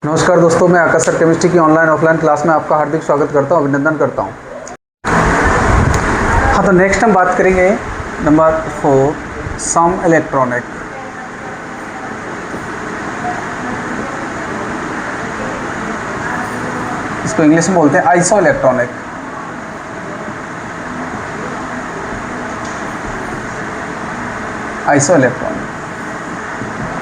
नमस्कार दोस्तों, मैं आकाश सर केमिस्ट्री की ऑनलाइन ऑफलाइन क्लास में आपका हार्दिक स्वागत करता हूं, अभिनंदन करता हूं। हाँ, तो नेक्स्ट हम बात करेंगे नंबर 4 सम इलेक्ट्रॉनिक। इसको इंग्लिश में बोलते हैं आइसो इलेक्ट्रॉनिक। आइसो इलेक्ट्रॉनिक,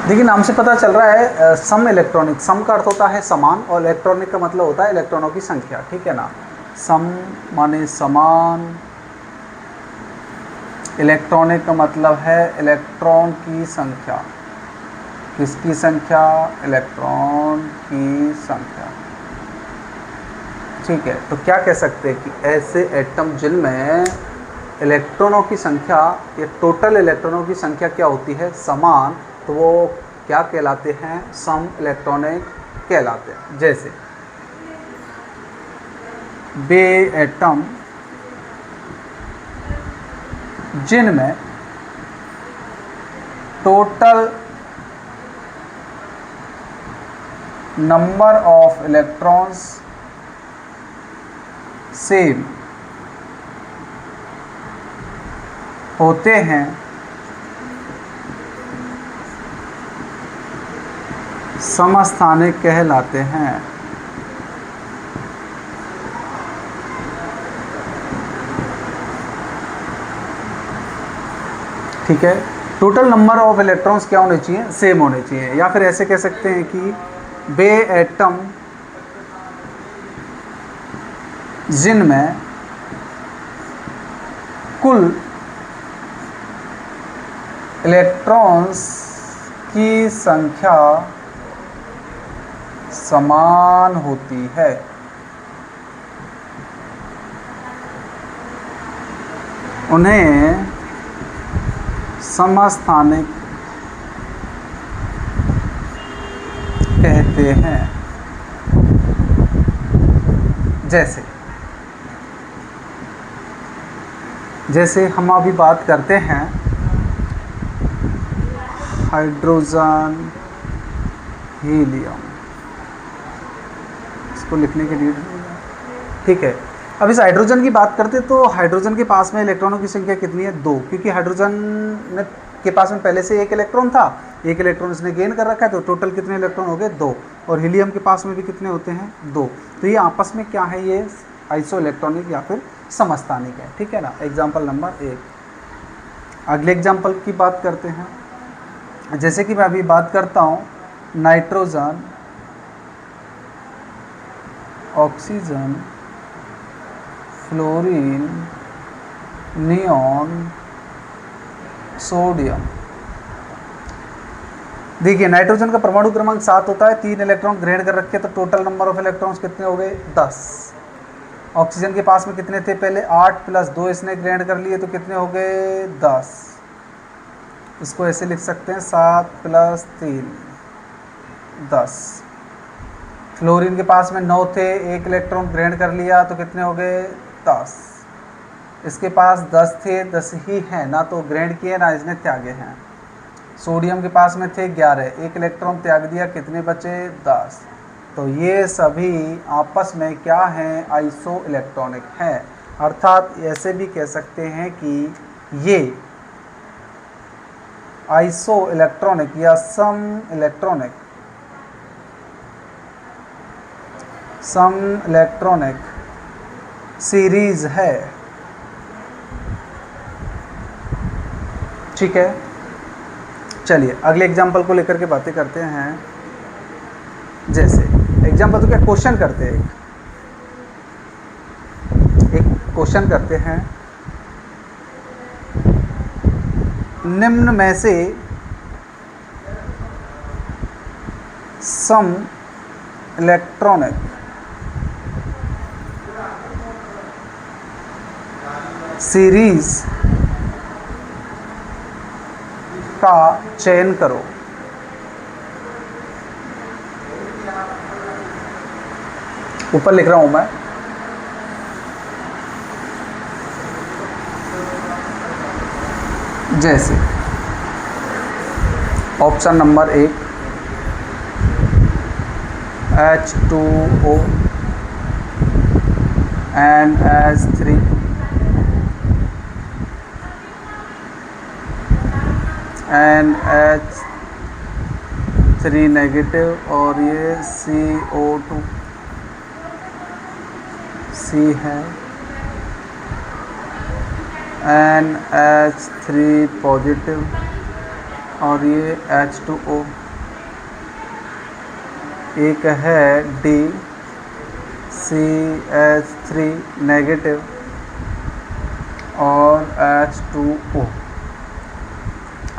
देखिए नाम से पता चल रहा है सम इलेक्ट्रॉनिक। सम का अर्थ होता है समान और इलेक्ट्रॉनिक का मतलब होता है इलेक्ट्रॉनों की संख्या, ठीक है ना। सम माने समान, इलेक्ट्रॉनिक का मतलब है इलेक्ट्रॉन की संख्या। किसकी संख्या? इलेक्ट्रॉन की संख्या, ठीक है। तो क्या कह सकते हैं कि ऐसे एटम जिनमें इलेक्ट्रॉनों की संख्या या टोटल इलेक्ट्रॉनों की संख्या क्या होती है? समान, तो वो क्या कहलाते हैं? सम इलेक्ट्रॉनिक कहलाते हैं। जैसे वे एटम जिनमें total number of electrons same होते हैं, समस्थानिक कहलाते हैं। ठीक है, टोटल नंबर ऑफ इलेक्ट्रॉन्स क्या होने चाहिए? सेम होने चाहिए। या फिर ऐसे कह सकते हैं कि वे एटम जिनमें कुल इलेक्ट्रॉन्स की संख्या समान होती है, उन्हें समस्थानिक कहते हैं। जैसे हम अभी बात करते हैं हाइड्रोजन, हीलियम, इसको लिखने के लिए, ठीक है। अब इस हाइड्रोजन की बात करते तो हाइड्रोजन के पास में इलेक्ट्रॉनों की संख्या कितनी है? 2, क्योंकि हाइड्रोजन के पास में पहले से एक इलेक्ट्रॉन था, एक इलेक्ट्रॉन इसने गेन कर रखा है, तो टोटल कितने इलेक्ट्रॉन हो गए? 2। और हीलियम के पास में भी कितने होते हैं? 2। तो ये आपस में क्या है? ये आइसो इलेक्ट्रॉनिक या फिर समस्थानिक है, ठीक है ना। Example number 1। अगले एग्जाम्पल की बात करते हैं। जैसे कि मैं अभी बात करता हूँ nitrogen, oxygen, fluorine, neon, sodium. देखिए नाइट्रोजन का परमाणु क्रमांक 7 होता है, 3 इलेक्ट्रॉन ग्रहण कर रखे, तो टोटल नंबर ऑफ इलेक्ट्रॉन्स कितने हो गए? 10। ऑक्सीजन के पास में कितने थे पहले? 8 + 2 इसने ग्रहण कर लिए, तो कितने हो गए? 10। इसको ऐसे लिख सकते हैं 7 + 3 10। फ्लोरीन के पास में 9 थे, 1 इलेक्ट्रॉन ग्रहण कर लिया, तो कितने हो गए? 10। इसके पास 10 थे, 10 ही हैं ना, तो ग्रहण किए ना इसने त्यागे हैं। सोडियम के पास में थे 11, 1 इलेक्ट्रॉन त्याग दिया, कितने बचे? 10। तो ये सभी आपस में क्या हैं? आइसो इलेक्ट्रॉनिक हैं। अर्थात ऐसे भी कह सकते हैं कि ये आइसो इलेक्ट्रॉनिक या सम इलेक्ट्रॉनिक सीरीज है, ठीक है। चलिए अगले एग्जाम्पल को लेकर के बातें करते हैं। जैसे एग्जाम्पल तो क्या, क्वेश्चन करते हैं, एक क्वेश्चन करते हैं। निम्न में से सम इलेक्ट्रॉनिक सीरीज का चयन करो। ऊपर लिख रहा हूं मैं, जैसे option number 1 H2O, NH3, NH3 negative, और ये CO2 C है, NH3 पॉजिटिव, और ये H2O। एक है D, CH3 नेगेटिव और H2O।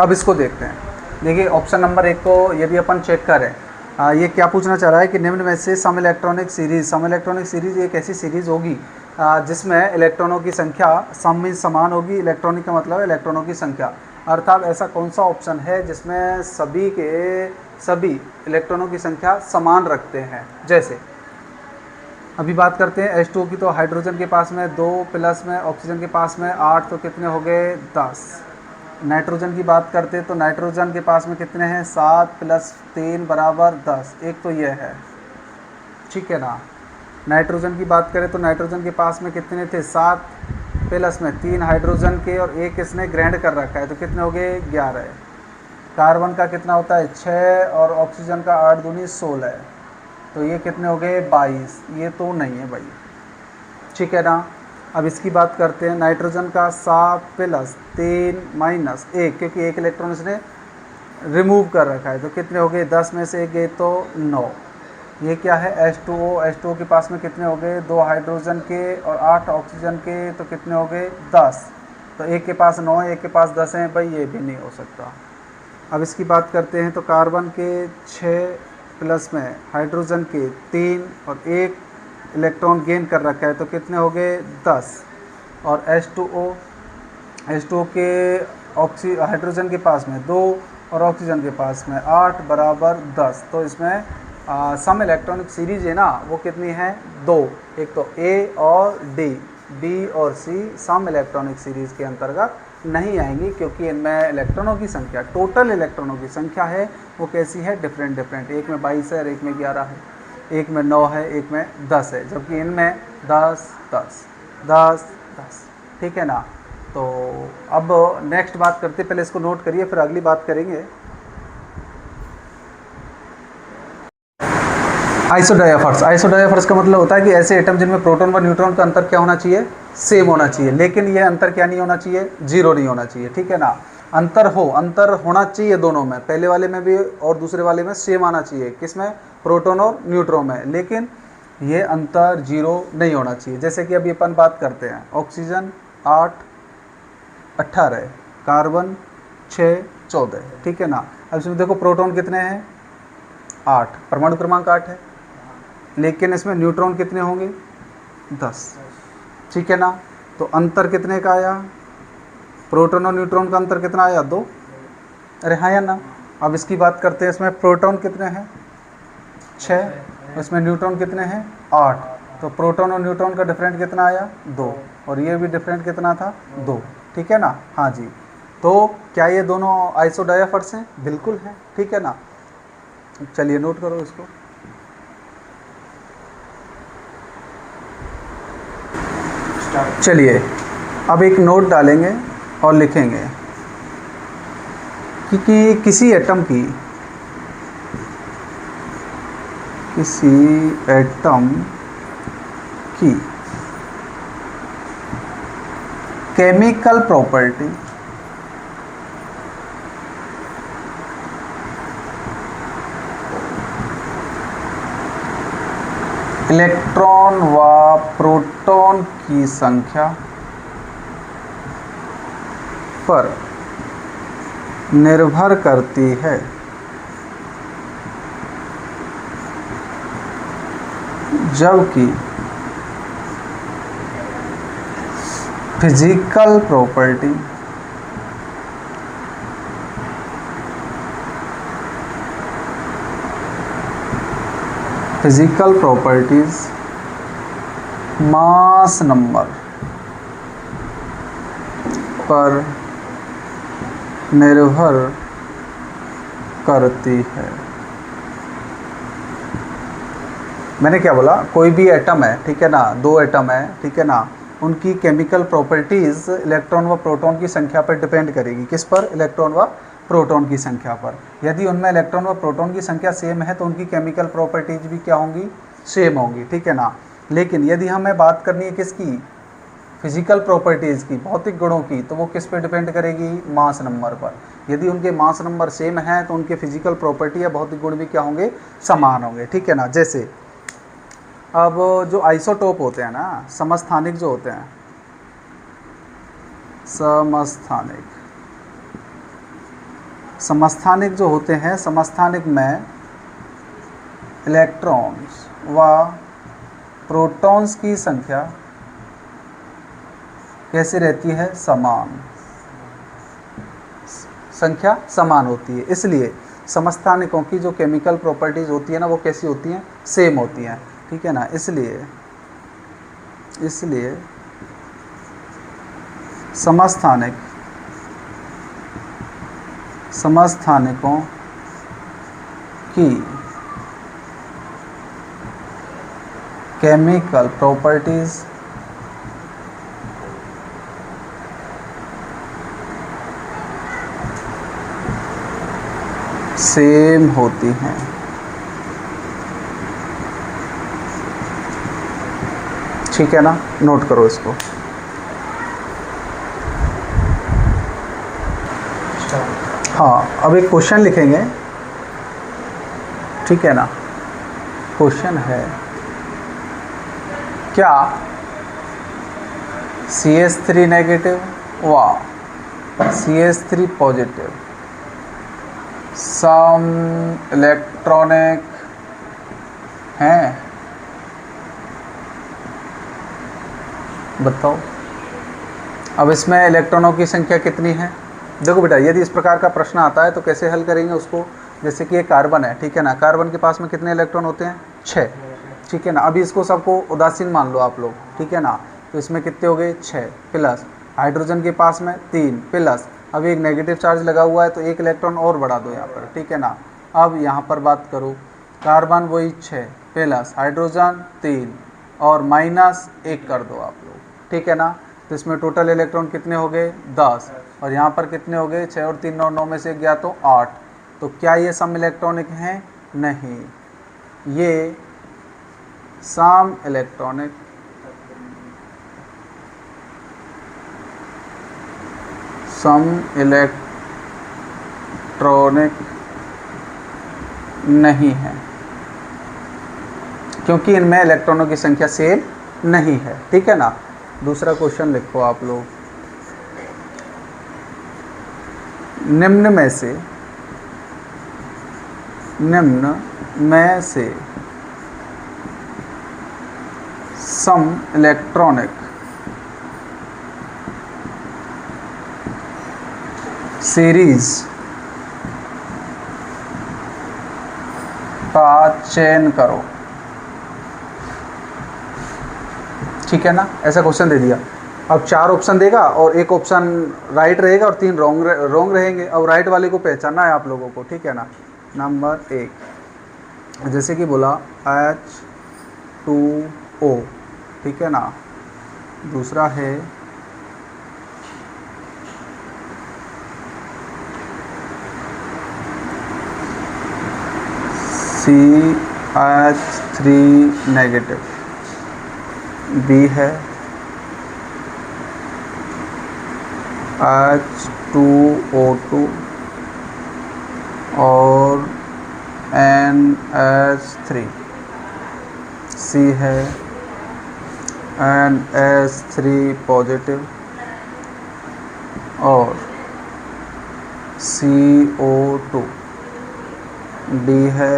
अब इसको देखते हैं। देखिए ऑप्शन नंबर 1 को ये भी अपन चेक करें। ये क्या पूछना चाह रहा है कि निम्न में से सम इलेक्ट्रॉनिक सीरीज़ एक ऐसी सीरीज़ होगी जिसमें इलेक्ट्रॉनों की संख्या सम में समान होगी। इलेक्ट्रॉनिक का मतलब है इलेक्ट्रॉनों की संख्या, अर्थात ऐसा कौन सा ऑप्शन है जिसमें सभी के सभी इलेक्ट्रॉनों की संख्या समान रखते हैं। जैसे अभी बात करते हैं H2O की, तो हाइड्रोजन के पास में 2 प्लस में ऑक्सीजन के पास में 8, तो कितने हो गए 10। नाइट्रोजन की बात करते हैं तो नाइट्रोजन के पास में कितने हैं 7 प्लस 3 बराबर 10। एक तो ये है, ठीक है ना। नाइट्रोजन की बात करें तो नाइट्रोजन के पास में कितने थे 7 प्लस में 3 हाइड्रोजन के और एक इसने ग्रहण कर रखा है, तो कितने हो गए 11। कार्बन का कितना होता है 6 और ऑक्सीजन का 8 दूनी 16, तो ये कितने हो गए 22। ये तो नहीं है भाई, ठीक है ना। अब इसकी बात करते हैं नाइट्रोजन का 7 प्लस 3 माइनस 1, क्योंकि एक इलेक्ट्रॉन इसने रिमूव कर रखा है, तो कितने हो गए 10 में से 1 गए तो 9। ये क्या है H2O के पास में कितने हो गए 2 हाइड्रोजन के और 8 ऑक्सीजन के, तो कितने हो गए 10। तो एक के पास 9 है, एक के पास 10 है, भाई ये भी नहीं हो सकता। अब इसकी बात करते हैं तो कार्बन के 6 प्लस में हाइड्रोजन के 3 और 1 इलेक्ट्रॉन गेन कर रखा है, तो कितने हो गए 10। और H2O के हाइड्रोजन के पास में 2 और ऑक्सीजन के पास में 8 बराबर 10। तो इसमें सम इलेक्ट्रॉनिक सीरीज है ना, वो कितनी है 2। एक तो A और D और C सम इलेक्ट्रॉनिक सीरीज के अंतर्गत नहीं आएंगी, क्योंकि इनमें इलेक्ट्रॉनों की संख्या, टोटल इलेक्ट्रॉनों की संख्या है वो कैसी है डिफरेंट। एक में 22 है और एक में 11 है, एक में 9 है, एक में 10 है, जबकि इनमें 10 10 10 10, ठीक है ना। तो अब नेक्स्ट बात करते, पहले इसको नोट करिए फिर अगली बात करेंगे। आइसोडायफर्स का मतलब होता है कि ऐसे एटम जिनमें प्रोटॉन व न्यूट्रॉन का अंतर क्या होना चाहिए सेम होना चाहिए, लेकिन यह अंतर क्या नहीं होना चाहिए 0 नहीं होना चाहिए, ठीक है ना। अंतर होना चाहिए दोनों में, पहले वाले में भी और दूसरे वाले में सेम आना चाहिए, किसमें प्रोटॉन और न्यूट्रॉन में, लेकिन ये अंतर 0 नहीं होना चाहिए। जैसे कि अभी अपन बात करते हैं ऑक्सीजन 8 18, कार्बन 6 14, ठीक है ना। अब इसमें देखो प्रोटॉन कितने हैं 8, परमाणु क्रमांक 8 है, लेकिन इसमें न्यूट्रॉन कितने होंगे 10, ठीक है ना। तो अंतर कितने का आया, प्रोटॉन और न्यूट्रॉन का अंतर कितना आया 2, अरे हाँ या ना। अब इसकी बात करते हैं, इसमें प्रोटॉन कितने हैं 6, इसमें न्यूट्रॉन कितने हैं 8, तो प्रोटॉन और न्यूट्रॉन का डिफरेंट कितना आया 2, और ये भी डिफरेंट कितना था 2, ठीक है ना। हाँ जी, तो क्या ये दोनों आइसोडायफर्स हैं, बिल्कुल है, ठीक है ना। चलिए नोट करो इसको। चलिए अब एक नोट डालेंगे और लिखेंगे कि किसी एटम की केमिकल प्रॉपर्टी इलेक्ट्रॉन व प्रोटॉन की संख्या पर निर्भर करती है, जबकि physical property physical properties mass number पर निर्भर करती है। मैंने क्या बोला, कोई भी एटम है, ठीक है ना, दो एटम है, ठीक है ना, उनकी केमिकल प्रॉपर्टीज़ इलेक्ट्रॉन व प्रोटॉन की संख्या पर डिपेंड करेगी। किस पर? इलेक्ट्रॉन व प्रोटॉन की संख्या पर। यदि उनमें इलेक्ट्रॉन व प्रोटॉन की संख्या सेम है तो उनकी केमिकल प्रॉपर्टीज भी क्या होंगी? सेम होंगी, ठीक है ना। लेकिन यदि हमें बात करनी है किसकी? फिजिकल प्रॉपर्टीज़ की, भौतिक गुणों की, तो वो किस पे डिपेंड करेगी? मास नंबर पर। यदि उनके मास नंबर सेम हैं तो उनके फिजिकल प्रॉपर्टी या भौतिक गुण भी क्या होंगे? समान होंगे, ठीक है ना। जैसे अब जो आइसोटोप होते हैं ना, समस्थानिक जो होते हैं, समस्थानिक जो होते हैं, समस्थानिक में इलेक्ट्रॉन्स व प्रोटॉन्स की संख्या कैसे रहती है? समान, संख्या समान होती है। इसलिए समस्थानिकों की जो केमिकल प्रॉपर्टीज़ होती है ना, वो कैसी होती हैं? सेम होती हैं, ठीक है ना। इसलिए समस्थानिकों की केमिकल प्रॉपर्टीज़ सेम होती हैं। ठीक है ना, नोट करो इसको। हाँ, अब एक क्वेश्चन लिखेंगे, ठीक है ना। क्वेश्चन है, क्या CH3 नेगेटिव व CH3 पॉजिटिव सम इलेक्ट्रॉनिक हैं? बताओ। अब इसमें इलेक्ट्रॉनों की संख्या कितनी है? देखो बेटा, यदि इस प्रकार का प्रश्न आता है तो कैसे हल करेंगे उसको? जैसे कि ये कार्बन है, ठीक है ना, कार्बन के पास में कितने इलेक्ट्रॉन होते हैं? 6, ठीक है ना। अभी इसको सबको उदासीन मान लो आप लोग, ठीक है ना। तो इसमें कितने हो गए? 6 प्लस हाइड्रोजन के पास में 3 प्लस अब एक नेगेटिव चार्ज लगा हुआ है तो एक इलेक्ट्रॉन और बढ़ा दो यहाँ पर, ठीक है ना। अब यहाँ पर बात करो, कार्बन वही 6 प्लस हाइड्रोजन 3 और माइनस 1 कर दो आप लोग, ठीक है ना। तो इसमें टोटल इलेक्ट्रॉन कितने हो गए? 10। और यहाँ पर कितने हो गए? 6 और 3 और 9 में से 1 गया तो 8। तो क्या ये सम इलेक्ट्रॉनिक हैं? नहीं, ये सम इलेक्ट्रॉनिक नहीं है, क्योंकि इनमें इलेक्ट्रॉनों की संख्या सेम नहीं है, ठीक है ना। दूसरा क्वेश्चन लिखो आप लोग, निम्न में से सम इलेक्ट्रॉनिक सीरीज का चयन करो, ठीक है ना। ऐसा क्वेश्चन दे दिया। अब 4 ऑप्शन देगा और एक ऑप्शन राइट रहेगा और 3 रॉन्ग रहेंगे। अब राइट वाले को पहचानना है आप लोगों को, ठीक है ना। नंबर 1, जैसे कि बोला H2O, ठीक है ना। दूसरा है CH3 नेगेटिव, बी है H2O2 और NH3, सी है NH3 पॉजिटिव और CO2, डी है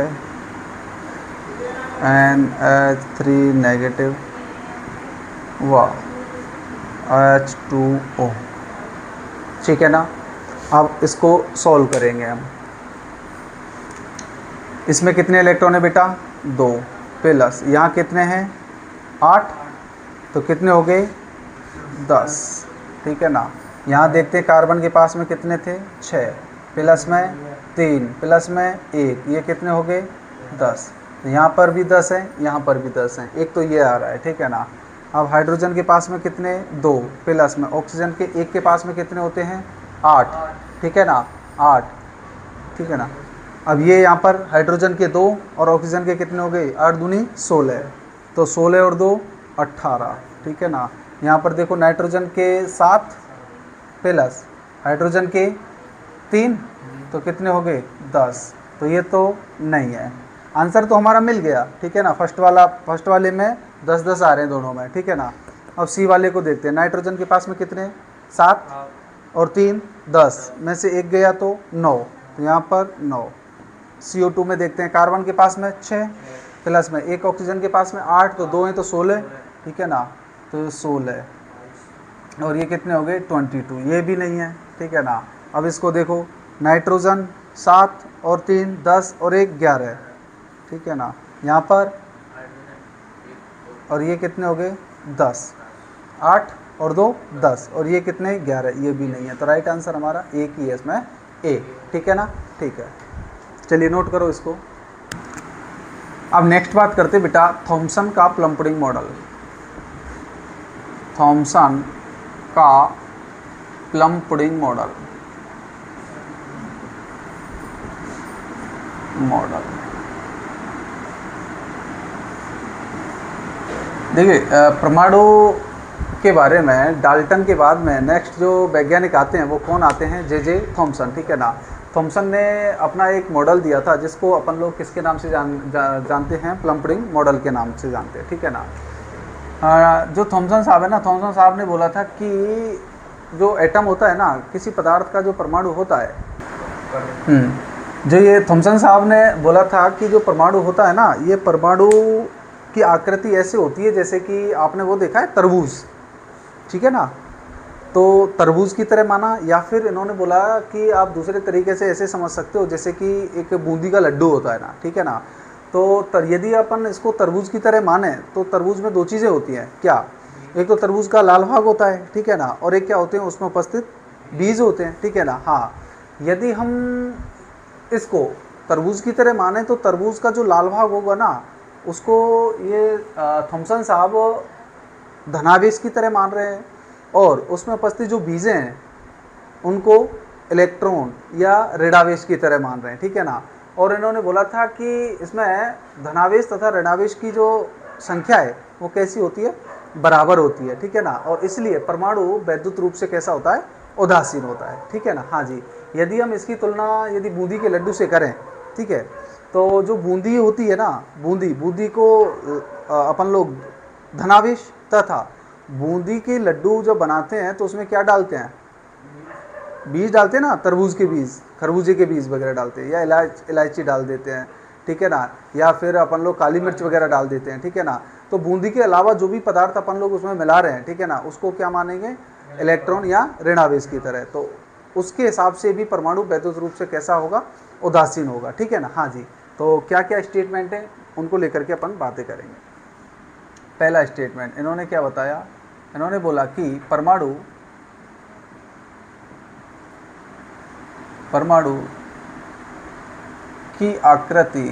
NH3 नेगेटिव व H2O, ठीक है ना। अब इसको सॉल्व करेंगे हम। इसमें कितने इलेक्ट्रॉन है बेटा? 2 प्लस यहाँ कितने हैं? 8, तो कितने हो गए? 10, ठीक है ना। यहाँ देखते हैं कार्बन के पास में कितने थे? 6 प्लस में 3 प्लस में 1, ये कितने हो गए? 10। तो यहाँ पर भी 10 है, यहाँ पर भी 10 है, एक तो ये आ रहा है, ठीक है ना। अब हाइड्रोजन के पास में कितने, 2 प्लस में ऑक्सीजन के एक के पास में कितने होते हैं, 8, ठीक है ना, 8, ठीक है ना। अब ये यहाँ पर हाइड्रोजन के 2 और ऑक्सीजन के कितने हो गए, 8 दूनी 16, तो 16 और 2 18, ठीक है ना। यहाँ पर देखो नाइट्रोजन के 7 प्लस हाइड्रोजन के 3, तो कितने हो गए 10, तो ये तो नहीं है। आंसर तो हमारा मिल गया, ठीक है ना। फर्स्ट वाले में 10-10 आ रहे हैं दोनों में, ठीक है ना। अब सी वाले को देखते हैं। नाइट्रोजन के पास में कितने, 7 और 3 10 में से एक गया तो 9, तो यहाँ पर 9। CO2 में देखते हैं, कार्बन के पास में 6 प्लस में एक ऑक्सीजन के पास में 8, तो 2 हैं तो 16, ठीक है ना, तो 16 और ये कितने हो गए 22, ये भी नहीं है, ठीक है ना। अब इसको देखो, नाइट्रोजन 7 और 3 10 और 1 11, ठीक है ना, यहाँ पर, और ये कितने हो गए 10, 8 और 2 10 और ये कितने 11, ये भी नहीं है। तो राइट आंसर हमारा एक ही है इसमें, ए, ठीक है ना, ठीक है। चलिए नोट करो इसको। अब नेक्स्ट बात करते बेटा थॉमसन का प्लम पुडिंग मॉडल। थॉमसन का प्लम पुडिंग मॉडल, देखिए परमाणु के बारे में डाल्टन के बाद में नेक्स्ट जो वैज्ञानिक आते हैं वो कौन आते हैं, जे थॉमसन, ठीक है ना। थॉमसन ने अपना एक मॉडल दिया था जिसको अपन लोग किसके नाम से जानते हैं, प्लम पुडिंग मॉडल के नाम से जानते हैं, ठीक है ना। जो थॉमसन साहब है ना, थॉमसन साहब ने बोला था कि जो एटम होता है ना, किसी पदार्थ का जो परमाणु होता है, जो ये थॉमसन साहब ने बोला था कि जो परमाणु होता है ना, ये परमाणु की आकृति ऐसे होती है जैसे कि आपने वो देखा है तरबूज, ठीक है ना, तो तरबूज की तरह माना, या फिर इन्होंने बोला कि आप दूसरे तरीके से ऐसे समझ सकते हो जैसे कि एक बूंदी का लड्डू होता है ना, ठीक है ना। तो यदि अपन इसको तरबूज की तरह माने तो तरबूज में 2 चीज़ें होती हैं, क्या, एक तो तरबूज का लाल भाग होता है, ठीक है ना, और एक क्या होते हैं उसमें उपस्थित बीज होते हैं, ठीक है ना। हाँ, यदि हम इसको तरबूज की तरह माने तो तरबूज का जो लाल भाग होगा ना, उसको ये थॉमसन साहब धनावेश की तरह मान रहे हैं, और उसमें उपस्थित जो बीजें हैं उनको इलेक्ट्रॉन या ऋणावेश की तरह मान रहे हैं, ठीक है ना। और इन्होंने बोला था कि इसमें धनावेश तथा ऋणावेश की जो संख्या है वो कैसी होती है, बराबर होती है, ठीक है ना। और इसलिए परमाणु वैद्युत रूप से कैसा होता है, उदासीन होता है, ठीक है ना। हाँ जी, यदि हम इसकी तुलना यदि बूंदी के लड्डू से करें, ठीक है, तो जो बूंदी होती है ना, बूंदी को अपन लोग धनावेश तथा बूंदी के लड्डू जब बनाते हैं तो उसमें क्या डालते हैं, बीज डालते हैं ना, तरबूज के बीज, खरबूजे के बीज वगैरह डालते हैं, या इलायची डाल देते हैं, ठीक है ना, या फिर अपन लोग काली मिर्च वगैरह डाल देते हैं, ठीक है ना। तो बूंदी के अलावा जो भी पदार्थ अपन लोग उसमें मिला रहे हैं, ठीक है ना, उसको क्या मानेंगे, इलेक्ट्रॉन या ऋणावेश की तरह। तो उसके हिसाब से भी परमाणु वैद्युत रूप से कैसा होगा, उदासीन होगा, ठीक है ना। हाँ जी, तो क्या क्या स्टेटमेंट है उनको लेकर के अपन बातें करेंगे। पहला स्टेटमेंट इन्होंने क्या बताया, इन्होंने बोला कि परमाणु की आकृति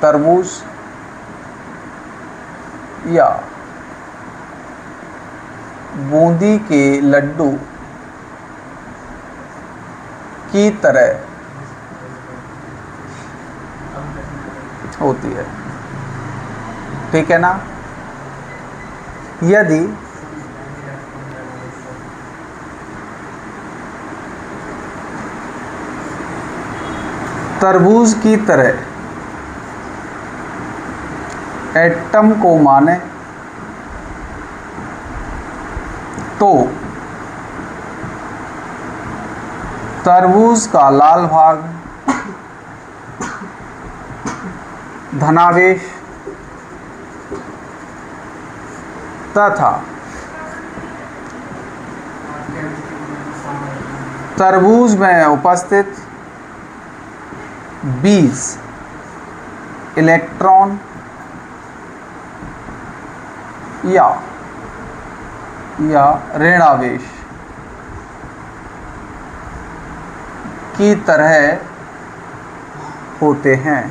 तरबूज या बूंदी के लड्डू की तरह होती है, ठीक है ना। यदि तरबूज की तरह एटम को माने तो तरबूज का लाल भाग धनावेश तथा तरबूज में उपस्थित बीज इलेक्ट्रॉन या ऋणावेश की तरह होते हैं।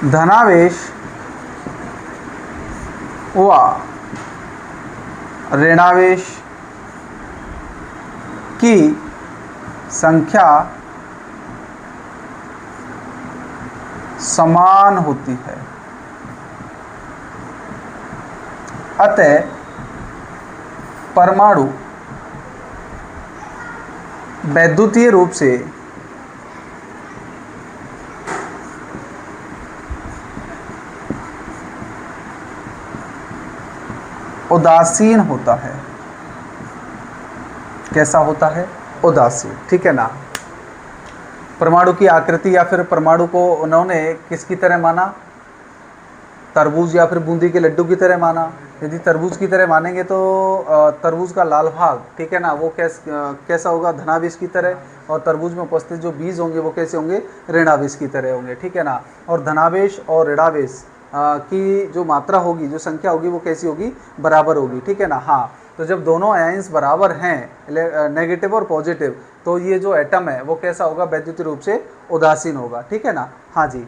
धनावेश व ऋणावेश की संख्या समान होती है, अतः परमाणु वैद्युतीय रूप से उदासीन होता है। कैसा होता है? उदासीन, ठीक है ना। परमाणु की आकृति या फिर परमाणु को उन्होंने किसकी तरह माना? तरबूज या फिर बूंदी के लड्डू की तरह माना। यदि तरबूज की तरह मानेंगे तो तरबूज का लाल भाग, ठीक है ना, वो कैसा होगा? धनावेश की तरह। और तरबूज में उपस्थित जो बीज होंगे वो कैसे होंगे? ऋणावेश की तरह होंगे, ठीक है ना। और धनावेश और ऋणावेश की जो मात्रा होगी, जो संख्या होगी, वो कैसी होगी? बराबर होगी, ठीक है ना। हाँ, तो जब दोनों आयंस बराबर हैं, नेगेटिव और पॉजिटिव, तो ये जो एटम है वो कैसा होगा? वैद्युतीय रूप से उदासीन होगा, ठीक है ना। हाँ जी,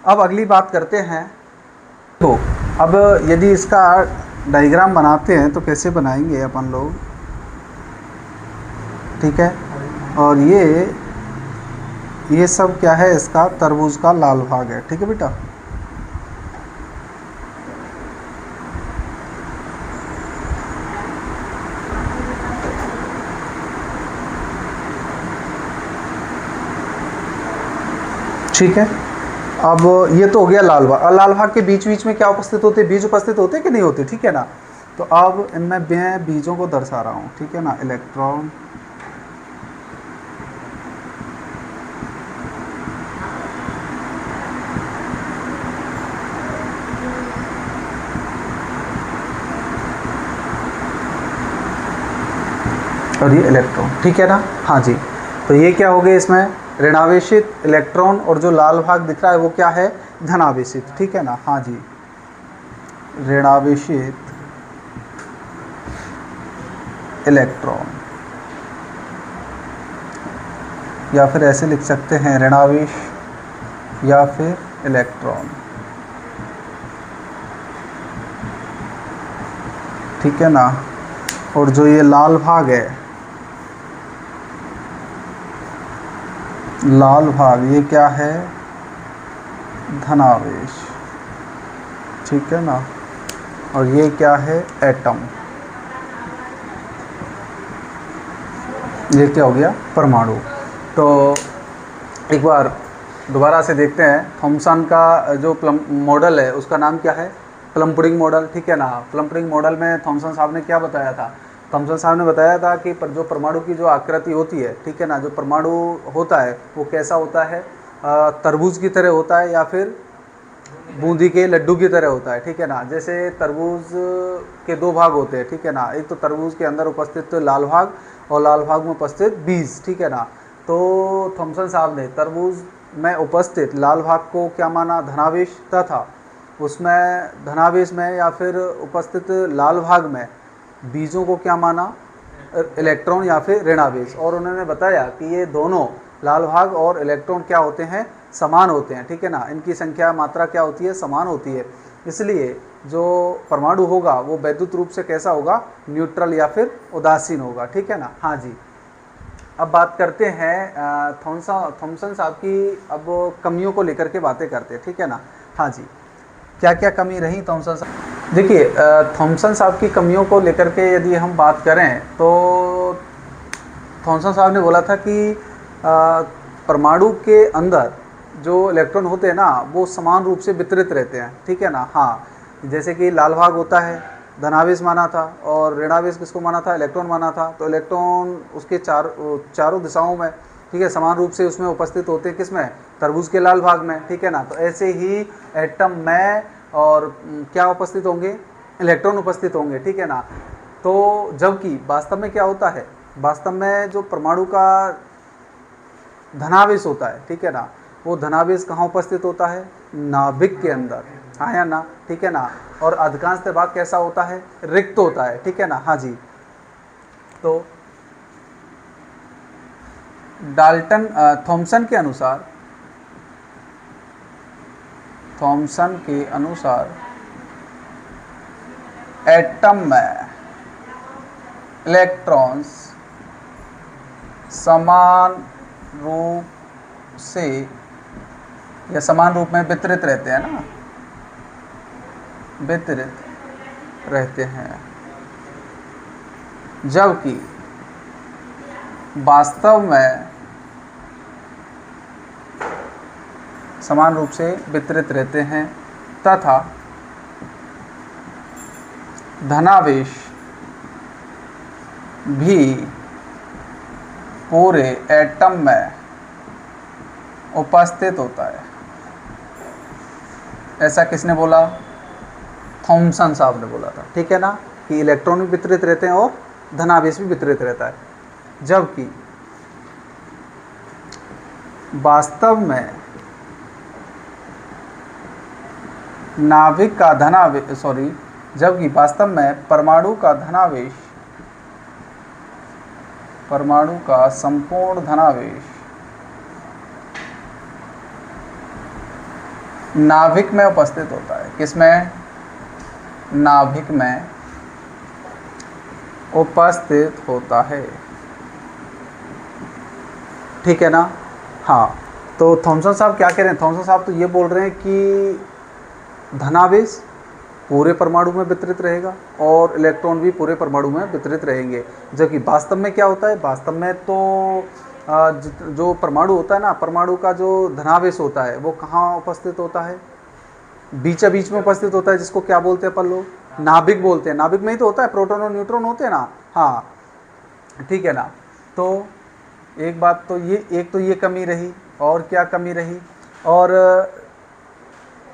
अब अगली बात करते हैं। तो अब यदि इसका डायग्राम बनाते हैं तो कैसे बनाएंगे अपन लोग, ठीक है। और ये सब क्या है? इसका तरबूज का लाल भाग है, ठीक है बेटा। ठीक है, अब ये तो हो गया लाल भाग। और लाल भाग के बीच बीच में क्या उपस्थित होते? बीज उपस्थित होते कि नहीं होते, ठीक है ना। तो अब इनमें मैं बीजों को दर्शा रहा हूँ, ठीक है ना। इलेक्ट्रॉन, और ये इलेक्ट्रॉन, ठीक है ना। हाँ जी, तो ये क्या हो गए? इसमें ऋणावेशित इलेक्ट्रॉन, और जो लाल भाग दिख रहा है वो क्या है? धनावेशित, ठीक है ना। हाँ जी, ऋणावेशित इलेक्ट्रॉन, या फिर ऐसे लिख सकते हैं ऋणावेश या फिर इलेक्ट्रॉन, ठीक है ना। और जो ये लाल भाग है, लाल भाग, ये क्या है? धनावेश, ठीक है ना। और ये क्या है? एटम। ये क्या हो गया? परमाणु। तो एक बार दोबारा से देखते हैं। थॉमसन का जो मॉडल है उसका नाम क्या है? प्लम पुडिंग मॉडल, ठीक है ना। प्लम पुडिंग मॉडल में थॉमसन साहब ने क्या बताया था? थॉमसन साहब ने बताया था कि जो परमाणु की जो आकृति होती है, ठीक है ना, जो परमाणु होता है वो कैसा होता है? तरबूज की तरह होता है या फिर बूंदी के लड्डू की तरह होता है, ठीक है ना। जैसे तरबूज के दो भाग होते हैं, ठीक है ना। एक तो तरबूज के अंदर उपस्थित लाल भाग और लाल भाग में उपस्थित बीज, ठीक है ना। तो थॉमसन साहब ने तरबूज में उपस्थित लाल भाग को क्या माना? धनावेश था। उसमें धनावेश में या फिर उपस्थित लाल भाग में बीजों को क्या माना? इलेक्ट्रॉन या फिर ऋणावेश। और उन्होंने बताया कि ये दोनों लाल भाग और इलेक्ट्रॉन क्या होते हैं? समान होते हैं, ठीक है ना। इनकी संख्या मात्रा क्या होती है? समान होती है। इसलिए जो परमाणु होगा वो वैद्युत रूप से कैसा होगा? न्यूट्रल या फिर उदासीन होगा, ठीक है ना। हाँ जी, अब बात करते हैं थॉमसन साहब की। अब कमियों को लेकर के बातें करते हैं, ठीक है ना। हाँ जी, क्या क्या कमी रही थॉमसन साहब? देखिए, थॉमसन साहब की कमियों को लेकर के यदि हम बात करें तो थॉमसन साहब ने बोला था कि परमाणु के अंदर जो इलेक्ट्रॉन होते हैं ना वो समान रूप से वितरित रहते हैं, ठीक है ना। हाँ, जैसे कि लाल भाग होता है धनावेश माना था और ऋणावेश किसको माना था? इलेक्ट्रॉन माना था। तो इलेक्ट्रॉन उसके चारों दिशाओं में, ठीक है, समान रूप से उसमें उपस्थित होते हैं। किसमें? तरबूज के लाल भाग में, ठीक है ना। तो ऐसे ही एटम में और क्या उपस्थित होंगे? इलेक्ट्रॉन उपस्थित होंगे, ठीक है ना। तो जबकि वास्तव में क्या होता है? वास्तव में जो परमाणु का धनावेश होता है, ठीक है ना, वो धनावेश कहाँ उपस्थित होता है? नाभिक के अंदर, हाँ या ना, ठीक है ना। और अधिकांश भाग कैसा होता है? रिक्त होता है, ठीक है ना। हाँ जी, तो डाल्टन थॉमसन के अनुसार एटम में इलेक्ट्रॉन्स समान रूप से या समान रूप में वितरित रहते हैं ना, वितरित रहते हैं, जबकि वास्तव में समान रूप से वितरित रहते हैं तथा धनावेश भी पूरे एटम में उपस्थित होता है। ऐसा किसने बोला? थॉमसन साहब ने बोला था, ठीक है ना, कि इलेक्ट्रॉन भी वितरित रहते हैं और धनावेश भी वितरित रहता है, जबकि वास्तव में नाभिक का धनावेश जबकि वास्तव में परमाणु का संपूर्ण धनावेश नाभिक में उपस्थित होता है। किसमें? नाभिक में उपस्थित होता है, ठीक है ना। हाँ, तो थॉमसन साहब क्या कह रहे हैं? थॉमसन साहब तो ये बोल रहे हैं कि धनावेश पूरे परमाणु में वितरित रहेगा और इलेक्ट्रॉन भी पूरे परमाणु में वितरित रहेंगे, जबकि वास्तव में क्या होता है? वास्तव में तो जो परमाणु होता है ना, परमाणु का जो धनावेश होता है वो कहाँ उपस्थित होता है? बीचा बीच में उपस्थित होता है, जिसको क्या बोलते हैं अपन लोग? नाभिक बोलते हैं। नाभिक में ही तो होता है, प्रोटॉन और न्यूट्रॉन होते हैं ना। हाँ, ठीक है ना। तो एक बात तो ये कमी रही, और क्या कमी रही? और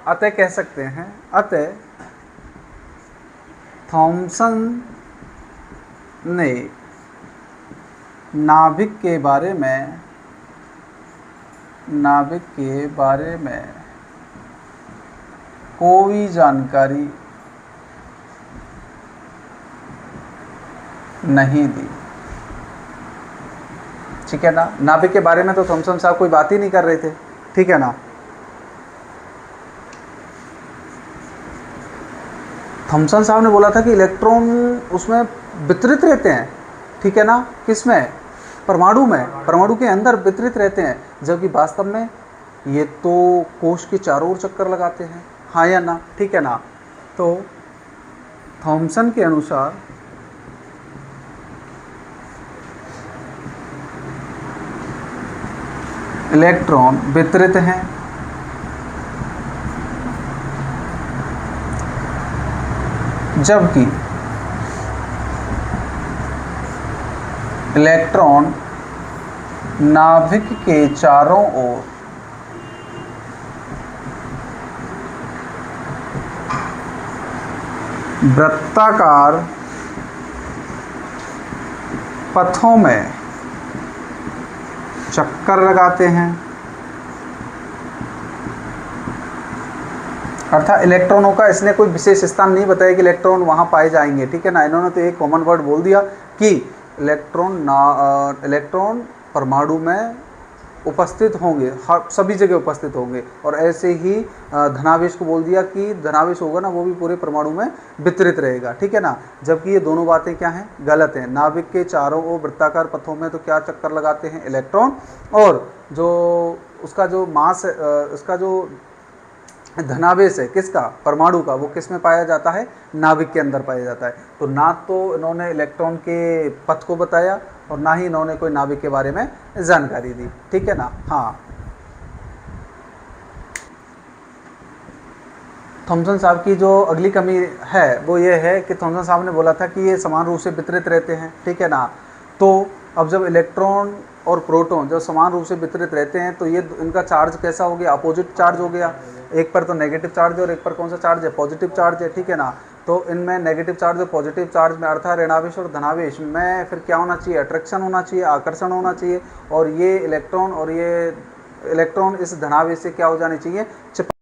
अतः कह सकते हैं, अतः थॉमसन ने नाभिक के बारे में कोई जानकारी नहीं दी, ठीक है ना। नाभिक के बारे में तो थॉमसन साहब कोई बात ही नहीं कर रहे थे, ठीक है ना। थॉमसन साहब ने बोला था कि इलेक्ट्रॉन उसमें वितरित रहते हैं, ठीक है ना। किसमें? परमाणु में, परमाणु के अंदर वितरित रहते हैं, जबकि वास्तव में ये तो कोश के चारों ओर चक्कर लगाते हैं, हाँ या ना, ठीक है ना। तो थॉमसन के अनुसार इलेक्ट्रॉन वितरित हैं, जबकि इलेक्ट्रॉन नाभिक के चारों ओर वृत्ताकार पथों में चक्कर लगाते हैं। अर्थात इलेक्ट्रॉनों का इसने कोई विशेष स्थान नहीं बताया कि इलेक्ट्रॉन वहाँ पाए जाएंगे, ठीक है ना। इन्होंने तो एक कॉमन वर्ड बोल दिया कि इलेक्ट्रॉन परमाणु में उपस्थित होंगे, हर सभी जगह उपस्थित होंगे, और ऐसे ही धनावेश को बोल दिया कि धनावेश होगा ना वो भी पूरे परमाणु में वितरित रहेगा, ठीक है ना। जबकि ये दोनों बातें क्या हैं? गलत हैं। नाभिक के चारों ओर वृत्ताकार पथों में तो क्या चक्कर लगाते हैं? इलेक्ट्रॉन, और जो उसका जो मास उसका जो धनावेश है किसका? परमाणु का, वो किस में पाया जाता है? नाभिक के अंदर पाया जाता है। तो ना तो इन्होंने इलेक्ट्रॉन के पथ को बताया और ना ही इन्होंने कोई नाभिक के बारे में जानकारी दी, ठीक है ना। हाँ, थॉमसन साहब की जो अगली कमी है वो ये है कि थॉमसन साहब ने बोला था कि ये समान रूप से वितरित रहते हैं, ठीक है ना। तो अब जब इलेक्ट्रॉन और प्रोटॉन जब समान रूप से वितरित रहते हैं तो ये इनका चार्ज कैसा हो गया? अपोजिट चार्ज हो गया। एक पर तो नेगेटिव चार्ज है और एक पर कौन सा चार्ज है? पॉजिटिव चार्ज है, ठीक है ना। तो इनमें नेगेटिव चार्ज और पॉजिटिव चार्ज में अर्थात ऋणावेश और धनावेश में फिर क्या होना चाहिए? अट्रैक्शन होना चाहिए, आकर्षण होना चाहिए, और ये इलेक्ट्रॉन इस धनावेश से क्या हो जानी चाहिए?